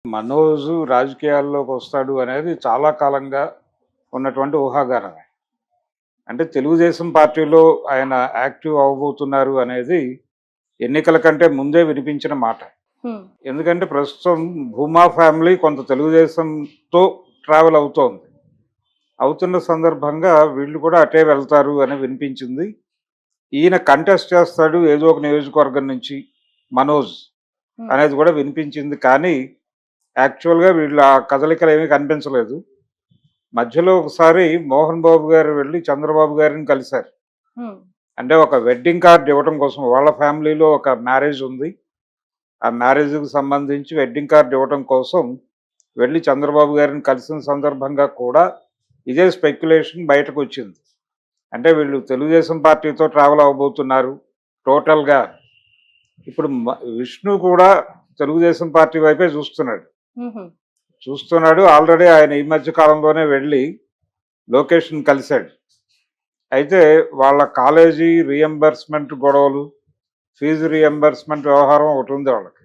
మనోజు రాజకీయాల్లోకి వస్తాడు అనేది చాలా కాలంగా ఉన్నటువంటి ఊహాగానమే. అంటే తెలుగుదేశం పార్టీలో ఆయన యాక్టివ్ అవ్వబోతున్నారు అనేది ఎన్నికల కంటే ముందే వినిపించిన మాట. హ్మ్. ఎందుకంటే ప్రస్తుతం భూమా ఫ్యామిలీ కొంత తెలుగుదేశంతో ట్రావెల్ అవుతోంది. అవుతున్న సందర్భంగా వీళ్ళు కూడా అటే వెళ్తారు అని వినిపించింది. ఈయన కంటెస్ట్ చేస్తాడు ఏదో ఒక నియోజకవర్గం నుంచి మనోజ్ హ్మ్. అనేది కూడా వినిపించింది. కానీ యాక్చువల్‌గా వీళ్ళ ఆ కదలికలేమీ కనిపించలేదు. మధ్యలో ఒకసారి మోహన్ బాబు గారు వెళ్లి చంద్రబాబు గారిని కలిసారు. హ్మ్. అంటే ఒక వెడ్డింగ్ కార్డ్ ఇవ్వటం కోసం వాళ్ళ ఫ్యామిలీలో ఒక మ్యారేజ్ ఉంది. ఆ మ్యారేజ్‌కి సంబంధించి వెడ్డింగ్ కార్డ్ ఇవ్వటం కోసం వెళ్లి చంద్రబాబు గారిని కలిసిన సందర్భంగా కూడా ఇదే స్పెక్యులేషన్ బయటకొచ్చింది. అంటే వీళ్ళు తెలుగుదేశం పార్టీతో ట్రావెల్ అవ్వబోతున్నారు టోటల్‌గా. ఇప్పుడు విష్ణు కూడా తెలుగుదేశం పార్టీ వైపే చూస్తున్నాడు. హుహు. ఆల్రెడీ ఆయన ఈ మధ్య కాలంలోనే వెళ్ళి లోకేష్‌ని కలిసాడు. అయితే వాళ్ళ కాలేజీ రీయింబర్స్‌మెంట్ గొడవలు, ఫీజు రీయింబర్స్‌మెంట్ వ్యవహారం ఒకటుంది వాళ్ళకి.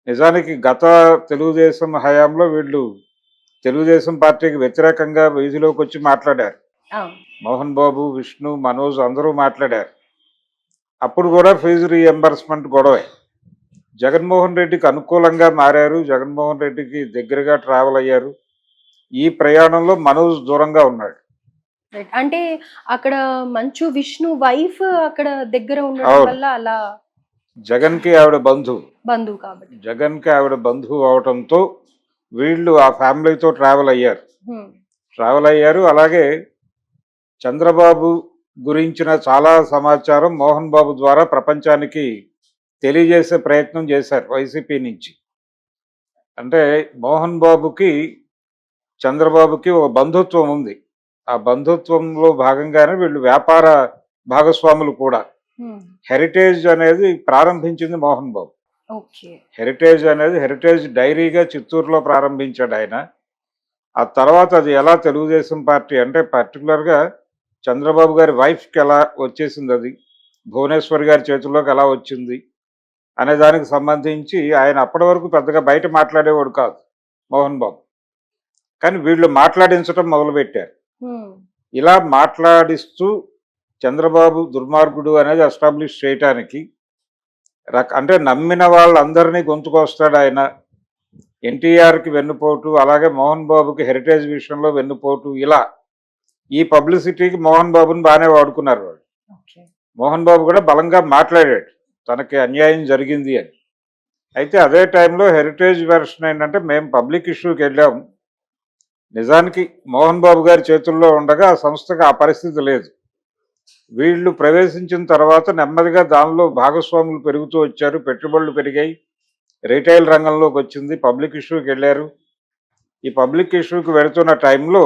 నిజానికి గత తెలుగుదేశం హయాంలో వీళ్ళు తెలుగుదేశం పార్టీకి వ్యతిరేకంగా వీధిలోకొచ్చి మాట్లాడారు. అవును. మోహన్ బాబు, విష్ణు, మనోజ్ అందరూ మాట్లాడారు. అప్పుడు కూడా ఫీజు రీయింబర్స్‌మెంట్ గొడవే. జగన్మోహన్ రెడ్డికి అనుకూలంగా మారారు. జగన్మోహన్ రెడ్డికి దగ్గరగా ట్రావెల్ అయ్యారు. ఈ ప్రయాణంలో మనోజ్ దూరంగా ఉన్నాడు. రైట్. అంటే అక్కడ మంచు విష్ణు వైఫ్ అక్కడ దగ్గర ఉండడం అవును. వల్ల అలా జగన్‌కి ఆవిడ బంధువు. బంధువు కాబట్టి. జగన్‌కి ఆవిడ బంధువు అవటంతో వీళ్ళు ఆ ఫ్యామిలీతో ట్రావెల్ అయ్యారు. హ్మ్. అలాగే చంద్రబాబు గురించిన చాలా సమాచారం మోహన్ బాబు ద్వారా ప్రపంచానికి తెలియజేసే ప్రయత్నం చేశారు వైసీపీ నుంచి. అంటే మోహన్ బాబుకి, చంద్రబాబుకి ఒక బంధుత్వం ఉంది. ఆ బంధుత్వంలో భాగంగానే వీళ్ళు వ్యాపార భాగస్వాములు కూడా. హ్మ్. హెరిటేజ్ అనేది ప్రారంభించింది మోహన్ బాబు. ఓకే. హెరిటేజ్ డైరీగా చిత్తూరులో ప్రారంభించాడు ఆయన. ఆ తర్వాత అది ఎలా తెలుగుదేశం పార్టీ అంటే పర్టికులర్‌గా చంద్రబాబు గారి వైఫ్‌కి ఎలా వచ్చేసింది అది. భువనేశ్వర్ గారి చేతుల్లోకి ఎలా వచ్చింది అనే దానికి సంబంధించి ఆయన అప్పటి వరకు పెద్దగా బయట మాట్లాడేవాడు కాదు మోహన్ బాబు. కానీ వీళ్ళు మాట్లాడించటం మొదలుపెట్టారు. హ్మ్. ఇలా మాట్లాడిస్తూ చంద్రబాబు దుర్మార్గుడు అనేది ఎస్టాబ్లిష్ చేయటానికి అంటే నమ్మిన వాళ్ళందరినీ గొంతుకొస్తాడు ఆయన. ఎన్టీఆర్‌కి వెన్నుపోటు, అలాగే మోహన్ బాబుకి హెరిటేజ్ విషయంలో వెన్నుపోటు ఇలా ఈ పబ్లిసిటీకి మోహన్ బాబుని బాగానే వాడుకున్నారు వాళ్ళు. ఓకే. మోహన్ బాబు కూడా బలంగా మాట్లాడాడు. తనకి అన్యాయం జరిగింది అని. అయితే అదే టైంలో హెరిటేజ్ వెర్షన్ ఏంటంటే మేము పబ్లిక్ ఇష్యూకి వెళ్ళాం. నిజానికి మోహన్ బాబు గారి చేతుల్లో ఉండగా ఆ సంస్థకి ఆ పరిస్థితి లేదు. వీళ్ళు ప్రవేశించిన తర్వాత నెమ్మదిగా దానిలో భాగస్వాములు పెరుగుతూ వచ్చారు. పెట్టుబడులు పెరిగాయి. రిటైల్ రంగంలోకి వచ్చింది. పబ్లిక్ ఇష్యూకి వెళ్ళారు. ఈ పబ్లిక్ ఇష్యూకి వెళుతున్న టైంలో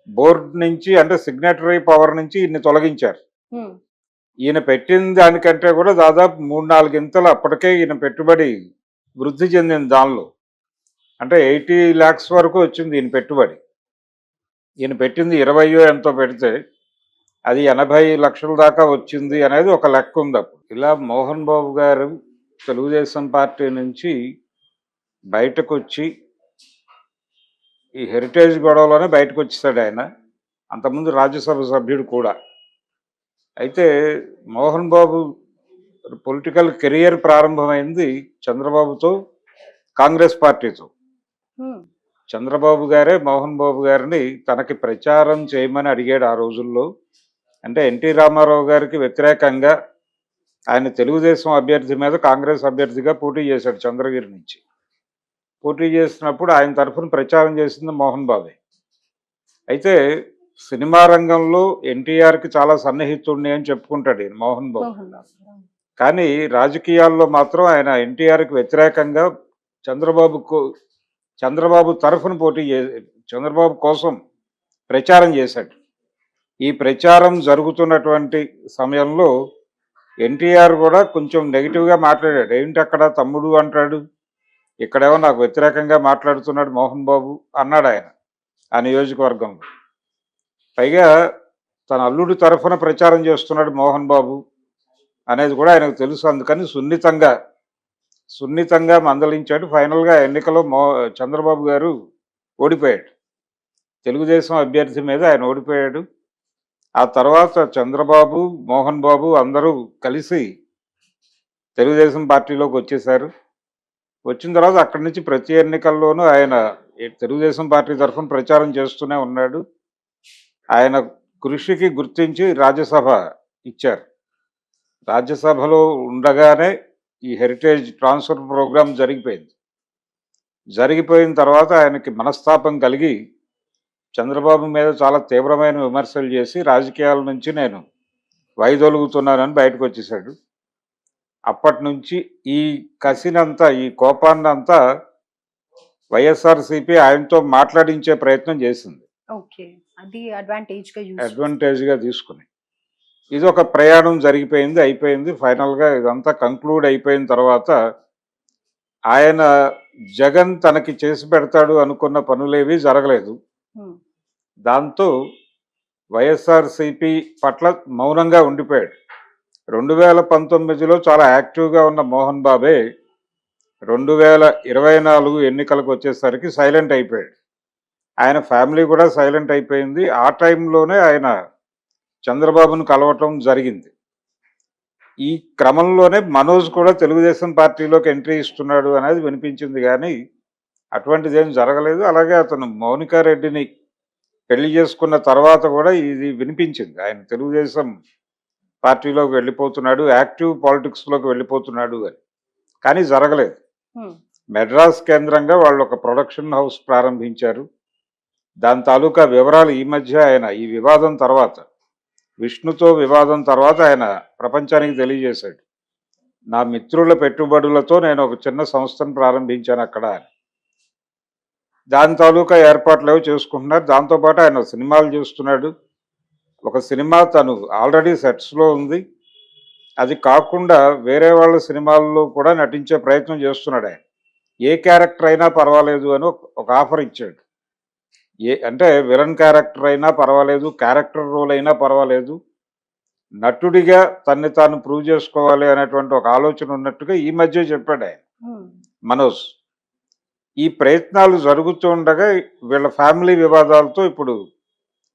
బోర్డు నుంచి అంటే సిగ్నేటరీ పవర్ నుంచి ఈయన్ని తొలగించారు. హ్మ్. ఈయన పెట్టిన దానికంటే కూడా దాదాపు 3, 4 ఇంతలు అప్పటికే ఈయన పెట్టుబడి వృద్ధి చెందింది దానిలో. అంటే 80 lakhs వరకు వచ్చింది ఈయన పెట్టుబడి. ఈయన పెట్టింది 20 ఎంతో పెడితే అది 80 లక్షల దాకా వచ్చింది అనేది ఒక లెక్క ఉంది అప్పుడు. ఇలా మోహన్ బాబు గారు తెలుగుదేశం పార్టీ నుంచి బయటకొచ్చి ఈ హెరిటేజ్ గొడవలోనే బయటకొచ్చేసాడు ఆయన. అంతకుముందు రాజ్యసభ సభ్యుడు కూడా. అయితే మోహన్ బాబు పొలిటికల్ కెరియర్ ప్రారంభమైంది చంద్రబాబుతో, కాంగ్రెస్ పార్టీతో. హ్మ్. చంద్రబాబు గారే మోహన్ బాబు గారిని తనకి ప్రచారం చేయమని అడిగాడు ఆ రోజుల్లో. అంటే ఎన్టీ రామారావు గారికి వ్యతిరేకంగా ఆయన తెలుగుదేశం అభ్యర్థి మీద కాంగ్రెస్ అభ్యర్థిగా పోటీ చేశాడు చంద్రగిరి నుంచి. పోటీ చేసినప్పుడు ఆయన తరఫున ప్రచారం చేసింది మోహన్ బాబే. అయితే సినిమా రంగంలో ఎన్టీఆర్‌కి చాలా సన్నిహితుడిని అని చెప్పుకుంటాడు ఈయన మోహన్ బాబు. మోహన్ బాబు. కానీ రాజకీయాల్లో మాత్రం ఆయన ఎన్టీఆర్‌కి వ్యతిరేకంగా చంద్రబాబుకు చంద్రబాబు తరఫున చంద్రబాబు కోసం ప్రచారం చేశాడు. ఈ ప్రచారం జరుగుతున్నటువంటి సమయంలో ఎన్టీఆర్ కూడా కొంచెం నెగిటివ్‌గా మాట్లాడాడు. "ఏంటక్కడ తమ్ముడు" అంటాడు. "ఇక్కడేమో నాకు వ్యతిరేకంగా మాట్లాడుతున్నాడు మోహన్ బాబు" అన్నాడాయన ఆ నియోజకవర్గంలో. పైగా తన అల్లుడి తరఫున ప్రచారం చేస్తున్నాడు మోహన్ బాబు అనేది కూడా ఆయనకు తెలుసు. అందుకని సున్నితంగా సున్నితంగా మందలించాడు. ఫైనల్గా ఎన్నికలో చంద్రబాబు గారు ఓడిపోయాడు. తెలుగుదేశం అభ్యర్థి మీద ఆయన ఓడిపోయాడు. ఆ తర్వాత చంద్రబాబు, మోహన్ బాబు అందరూ కలిసి తెలుగుదేశం పార్టీలోకి వచ్చేశారు. వచ్చిన తర్వాత అక్కడి నుంచి ప్రతి ఎన్నికల్లోనూ ఆయన తెలుగుదేశం పార్టీ తరఫున ప్రచారం చేస్తూనే ఉన్నాడు. ఆయన కృషికి గుర్తించి రాజ్యసభ ఇచ్చారు. రాజ్యసభలో ఉండగానే ఈ హెరిటేజ్ ట్రాన్స్ఫర్ ప్రోగ్రాం జరిగిపోయింది. జరిగిపోయిన తర్వాత ఆయనకి మనస్తాపం కలిగి చంద్రబాబు మీద చాలా తీవ్రమైన విమర్శలు చేసి రాజకీయాల నుంచి నేను వైదొలుగుతున్నానని బయటకు వచ్చేసాడు. అప్పటి నుంచి ఈ కసినంతా, ఈ కోపాన్నంతా వైఎస్ఆర్సీపీ ఆయనతో మాట్లాడించే ప్రయత్నం చేసింది, ఓకే. అది అడ్వాంటేజ్గా తీసుకుని. ఇది ఒక ప్రయాణం జరిగిపోయింది, అయిపోయింది. ఫైనల్గా ఇదంతా కంక్లూడ్ అయిపోయిన తర్వాత ఆయన జగన్ తనకి చేసి పెడతాడు అనుకున్న పనులేవి జరగలేదు. దాంతో వైఎస్ఆర్సీపీ పట్ల మౌనంగా ఉండిపోయాడు. 2019లో చాలా యాక్టివ్గా ఉన్న మోహన్ బాబే 2024 ఎన్నికలకు వచ్చేసరికి సైలెంట్ అయిపోయాడు. ఆయన ఫ్యామిలీ కూడా సైలెంట్ అయిపోయింది. ఆ టైంలోనే ఆయన చంద్రబాబును కలవటం జరిగింది. ఈ క్రమంలోనే మనోజ్ కూడా తెలుగుదేశం పార్టీలోకి ఎంట్రీ ఇస్తున్నాడు అనేది వినిపించింది, కానీ అటువంటిది ఏం జరగలేదు. అలాగే అతను మౌనికా రెడ్డిని పెళ్లి చేసుకున్న తర్వాత కూడా ఇది వినిపించింది, ఆయన తెలుగుదేశం పార్టీలోకి వెళ్ళిపోతున్నాడు, యాక్టివ్ పాలిటిక్స్లోకి వెళ్ళిపోతున్నాడు అని. కానీ జరగలేదు. మెడ్రాస్ కేంద్రంగా వాళ్ళు ఒక ప్రొడక్షన్ హౌస్ ప్రారంభించారు. దాని తాలూకా వివరాలు ఈ మధ్య ఆయన ఈ వివాదం తర్వాత, విష్ణుతో వివాదం తర్వాత ఆయన ప్రపంచానికి తెలియజేశాడు. నా మిత్రుల పెట్టుబడులతో నేను ఒక చిన్న సంస్థను ప్రారంభించాను అక్కడ అని. దాని తాలూకా ఏర్పాట్లు ఏవో చేసుకుంటున్నారు. దాంతోపాటు ఆయన సినిమాలు చేస్తున్నాడు. ఒక సినిమా తను ఆల్రెడీ సెట్స్లో ఉంది. అది కాకుండా వేరే వాళ్ళ సినిమాల్లో కూడా నటించే ప్రయత్నం చేస్తున్నాడు ఆయన. ఏ క్యారెక్టర్ అయినా పర్వాలేదు అని ఒక ఆఫర్ ఇచ్చాడు. అంటే విలన్ క్యారెక్టర్ అయినా పర్వాలేదు, క్యారెక్టర్ రోల్ అయినా పర్వాలేదు, నటుడిగా తన్ని తాను ప్రూవ్ చేసుకోవాలి అనేటువంటి ఒక ఆలోచన ఉన్నట్టుగా ఈ మధ్య చెప్పాడు ఆయన మనోజ్. ఈ ప్రయత్నాలు జరుగుతూ ఉండగా వీళ్ళ ఫ్యామిలీ వివాదాలతో ఇప్పుడు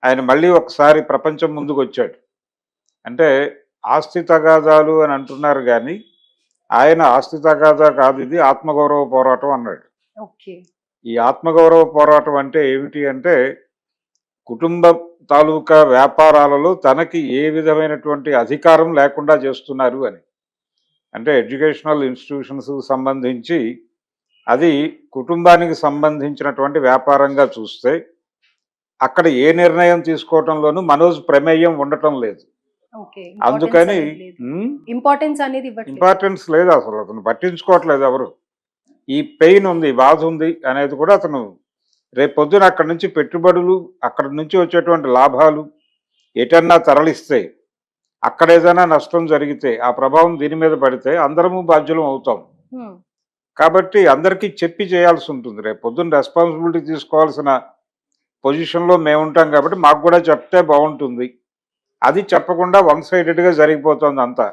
ఆయన మళ్ళీ ఒకసారి ప్రపంచం ముందుకు వచ్చాడు. అంటే ఆస్తి తగాదాలు అని అంటున్నారు, కానీ ఆయన ఆస్తి తగాదా కాదు, ఇది ఆత్మగౌరవ పోరాటం అన్నాడు. ఈ ఆత్మగౌరవ పోరాటం అంటే ఏమిటి అంటే, కుటుంబ తాలూకా వ్యాపారాలలో తనకి ఏ విధమైనటువంటి అధికారం లేకుండా చేస్తున్నారు అని. అంటే ఎడ్యుకేషనల్ ఇన్స్టిట్యూషన్స్కి సంబంధించి అది కుటుంబానికి సంబంధించినటువంటి వ్యాపారంగా చూస్తే అక్కడ ఏ నిర్ణయం తీసుకోవటంలోనూ మనోజ్ ప్రమేయం ఉండటం లేదు. అందుకని ఇంపార్టెన్స్ లేదు, అసలు అతను పట్టించుకోవట్లేదు ఎవరు. ఈ పెయిన్ ఉంది, బాధ ఉంది అనేది కూడా అతను రేపు పొద్దున అక్కడి నుంచి పెట్టుబడులు, అక్కడి నుంచి వచ్చేటువంటి లాభాలు ఎటన్నా తరలిస్తే, అక్కడ ఏదైనా నష్టం జరిగితే ఆ ప్రభావం దీని మీద పడితే అందరము బాధ్యులం అవుతాం. కాబట్టి అందరికీ చెప్పి చేయాల్సి ఉంటుంది. రేపు పొద్దున్న రెస్పాన్సిబిలిటీ తీసుకోవాల్సిన పొజిషన్లో మేము ఉంటాం కాబట్టి మాకు కూడా చెప్తే బాగుంటుంది. అది చెప్పకుండా వన్ సైడెడ్గా జరిగిపోతుంది అంతా.